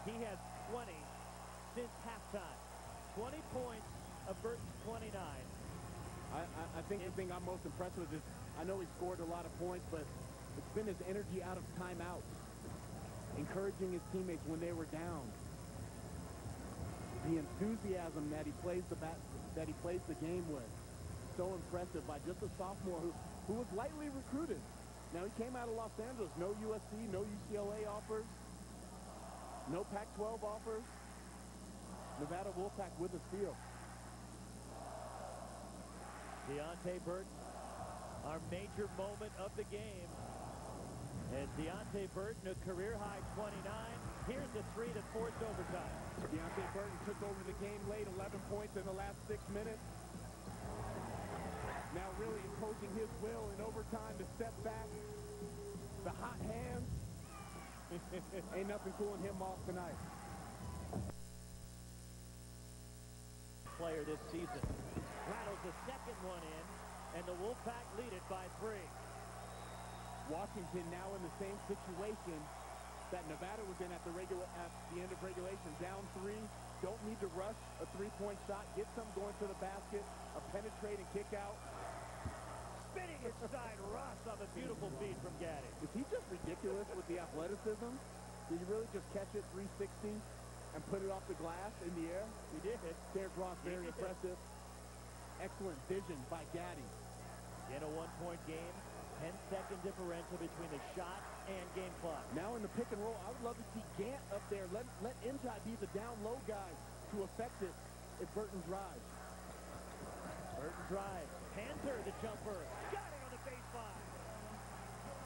He has 20 since halftime. 20 points of Burton's 29. I think the thing I'm most impressed with is, I know he scored a lot of points, but it's been his energy out of timeouts, encouraging his teammates when they were down. The enthusiasm that he plays the game with, so impressive by just a sophomore who was lightly recruited. Now he came out of Los Angeles, no USC, no UCLA offers, no Pac-12 offers. Nevada Wolfpack with a steal. Deonte Burton, our major moment of the game. And Deonte Burton, a career-high 29. Here's the three that forced overtime. Deonte Burton took over the game late, 11 points in the last 6 minutes. Now really imposing his will in overtime to step back. The hot hands. Ain't nothing cooling him off tonight. Player this season. Rattles the second one in, and the Wolfpack lead it by 3. Washington now in the same situation that Nevada was in at the end of regulation, down 3. Don't need to rush a three-point shot. Get some going to the basket, a penetrating kick out. Spinning inside Ross on the beautiful feed from Gaddy. Is he just ridiculous with the athleticism? Did he really just catch it 360 and put it off the glass in the air? He did. Derrick Ross, very impressive. Excellent vision by Gaddy. In a one-point game, 10-second differential between the shot and game clock. Now in the pick and roll, I would love to see Gant up there. Let Intai be the down-low guy to affect it if Burton drives. Burton drives. Panther, the jumper. Got it on the baseline.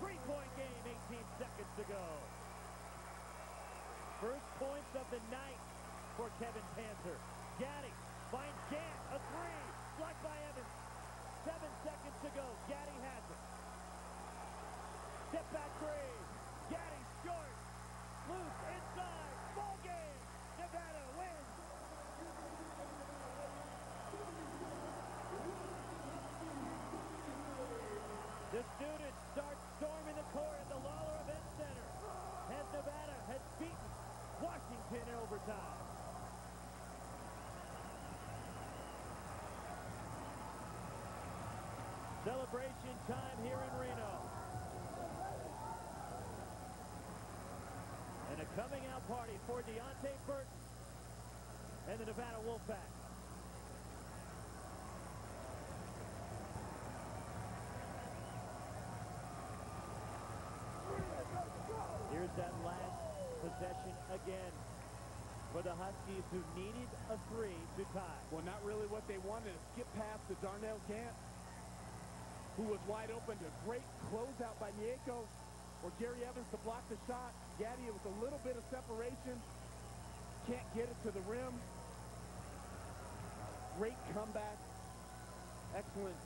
3-point game, 18 seconds to go. First points of the night for Kevin Panther. Gaddy finds Gant, a 3. Blocked by Evans. 7 seconds to go. Gaddy has it. Step back 3. Gaddy short. Loose inside. Ball game. Nevada wins. The students start storming the court at the Lawler Event Center as Nevada has beaten Washington in overtime. Celebration time here in Reno. And a coming out party for Deonte Burton and the Nevada Wolfpack. Here's that last possession again for the Huskies, who needed a 3 to tie. Well, not really what they wanted. A skip pass to Darnell Gant, who was wide open. A great closeout by Mieko, or Gary Evans to block the shot. Gaddy, it was a little bit of separation. Can't get it to the rim. Great comeback. Excellent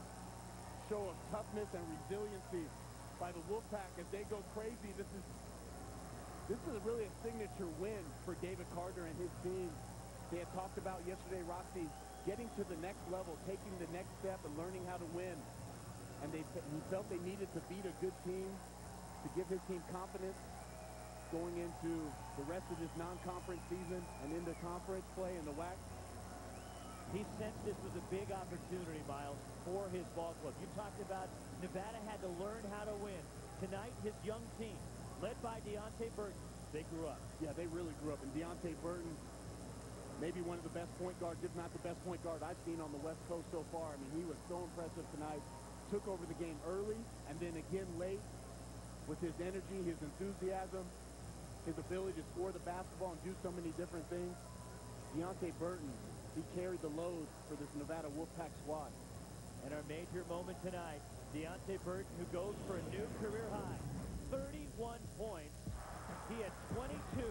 show of toughness and resiliency by the Wolfpack as they go crazy. This is really a signature win for David Carter and his team. They had talked about yesterday, Roxy, getting to the next level, taking the next step and learning how to win. And he felt they needed to beat a good team to give his team confidence going into the rest of this non-conference season and into conference play in the WAC. He sensed this was a big opportunity, Miles, for his ball club. You talked about Nevada had to learn how to win. Tonight, his young team, led by Deonte Burton, they grew up. Yeah, they really grew up. And Deonte Burton, maybe one of the best point guards, if not the best point guard I've seen on the West Coast so far. I mean, he was so impressive tonight. Took over the game early and then again late with his energy, his enthusiasm, his ability to score the basketball and do so many different things. Deonte Burton, he carried the load for this Nevada Wolfpack squad. And our major moment tonight, Deonte Burton, who goes for a new career high, 31 points. He had 22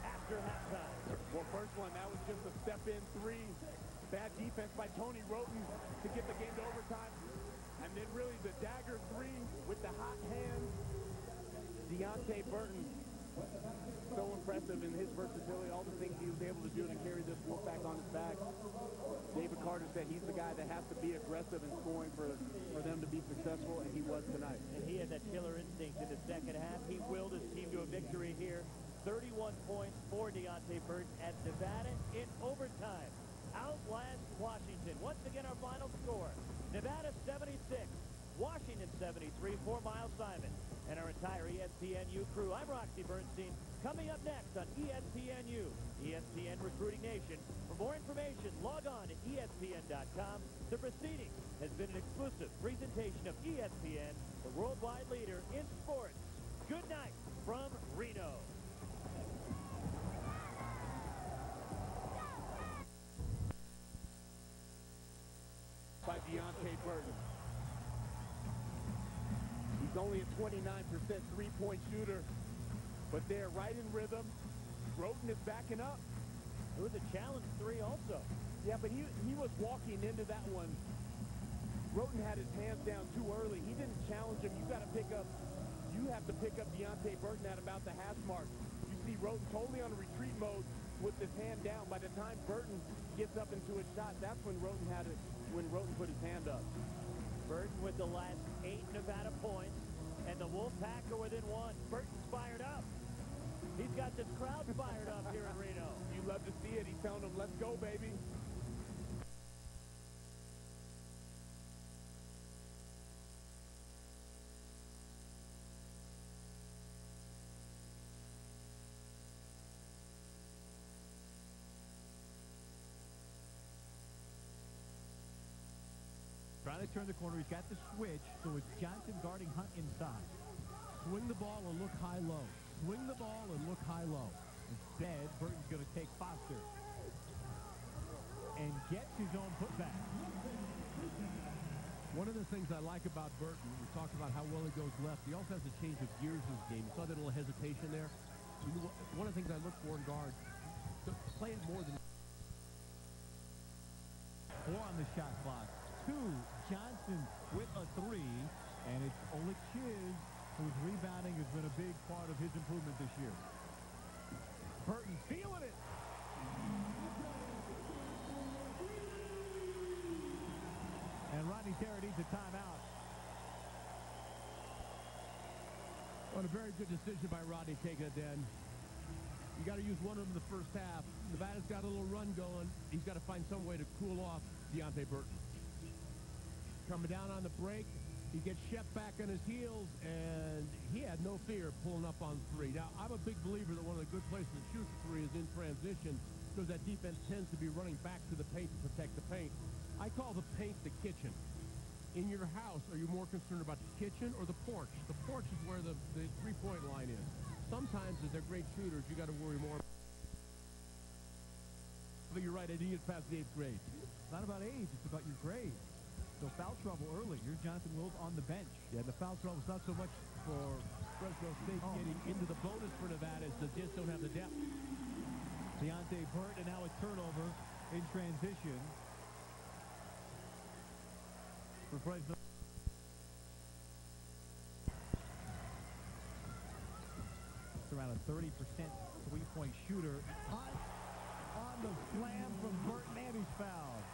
after halftime. Well, first one, that was just a step-in 3. Bad defense by Tony Roten to get the game to overtime. And then really the dagger 3 with the hot hand. Deonte Burton, so impressive in his versatility, all the things he was able to do to carry this Wolfpack on his back. David Carter said he's the guy that has to be aggressive in scoring for them to be successful, and he was tonight. And he had that killer instinct in the second half. He willed his team to a victory here 31 points for Deonte Burton as Nevada in overtime outlasts Washington. Once again, our final score, Nevada 76, Washington 73 for Miles Simon and our entire ESPNU crew. I'm Roxy Bernstein. Coming up next on ESPNU, ESPN Recruiting Nation. For more information, log on to ESPN.com. The proceeding has been an exclusive presentation of ESPN, the worldwide leader in sports. Good night from Reno. By Deonte Burton. He's only a 29% three-point shooter, but they're right in rhythm. Burton is backing up. It was a challenge three also. Yeah, but he was walking into that one. Burton had his hands down too early. He didn't challenge him. You have to pick up Deonte Burton at about the hash mark. You see Burton totally on retreat mode with his hand down. By the time Burton gets up into a shot, that's when Burton put his hand up. Burton with the last 8 Nevada points, and the Wolfpack are within 1. Burton's fired up. He's got this crowd fired up here in Reno. You love to see it. He's telling them, let's go, baby. Trying to turn the corner. He's got the switch, so it's Johnson guarding Hunt inside. Swing the ball and look high-low. Swing the ball and look high-low. Instead, Burton's going to take Foster and gets his own putback. One of the things I like about Burton, we talked about how well he goes left. He also has a change of gears in his game. You saw that little hesitation there. One of the things I look for in guards, to play it more than 4 on the shot clock. 2, Johnson with a 3, and it's Oleg Chiz, whose rebounding has been a big part of his improvement this year. Burton feeling it. And Rodney Terry needs a timeout. What a very good decision by Rodney taking it then. You got to use one of them in the first half. Nevada's got a little run going. He's got to find some way to cool off Deonte Burton. Coming down on the break, he gets Shep back on his heels, and he had no fear pulling up on 3. Now, I'm a big believer that one of the good places to shoot 3 is in transition, because that defense tends to be running back to the paint to protect the paint. I call the paint the kitchen. In your house, are you more concerned about the kitchen or the porch? The porch is where the three-point line is. Sometimes, as they're great shooters, you got to worry more. But you're right, I didn't get past the 8th grade. It's not about age, it's about your grade. So foul trouble early. Here's Jonathan Wills on the bench. Yeah, the foul trouble is not so much for Fresno State getting into the bonus for Nevada as they just don't have the depth. Deonte Burton, and now a turnover in transition for Fresno. It's around a 30% three-point shooter. Hunt on the slam from Burton, and he's fouled.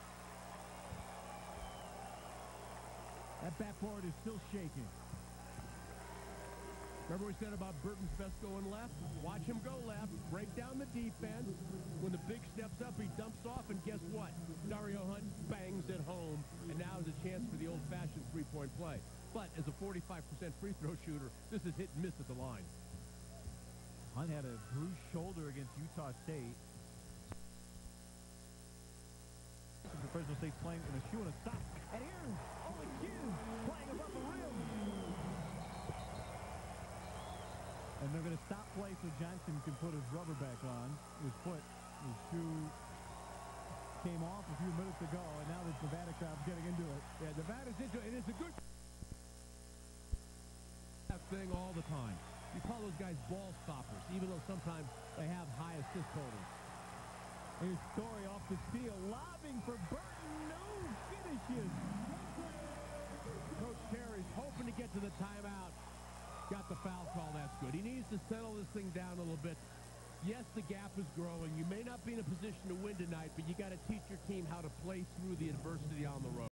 That backboard is still shaking. Remember we said about Burton's best going left? Watch him go left, break down the defense. When the big steps up, he dumps off, and guess what? Dario Hunt bangs it home, and now is a chance for the old-fashioned three-point play. But as a 45% free throw shooter, this is hit and miss at the line. Hunt had a bruised shoulder against Utah State. Fresno State's playing in a shoe and a sock. And here's Oleg Chiz playing above the rim. And they're going to stop play so Johnson can put his rubber back on. His shoe came off a few minutes ago, and now the Nevada crowd's getting into it. Yeah, Nevada's into it, and it's a good that thing all the time. You call those guys ball stoppers, even though sometimes they have high assist totals. Here's Story off the steal, lobbing for Burton. No finishes. Coach Terry's hoping to get to the timeout. Got the foul call. That's good. He needs to settle this thing down a little bit. Yes, the gap is growing. You may not be in a position to win tonight, but you got to teach your team how to play through the adversity on the road.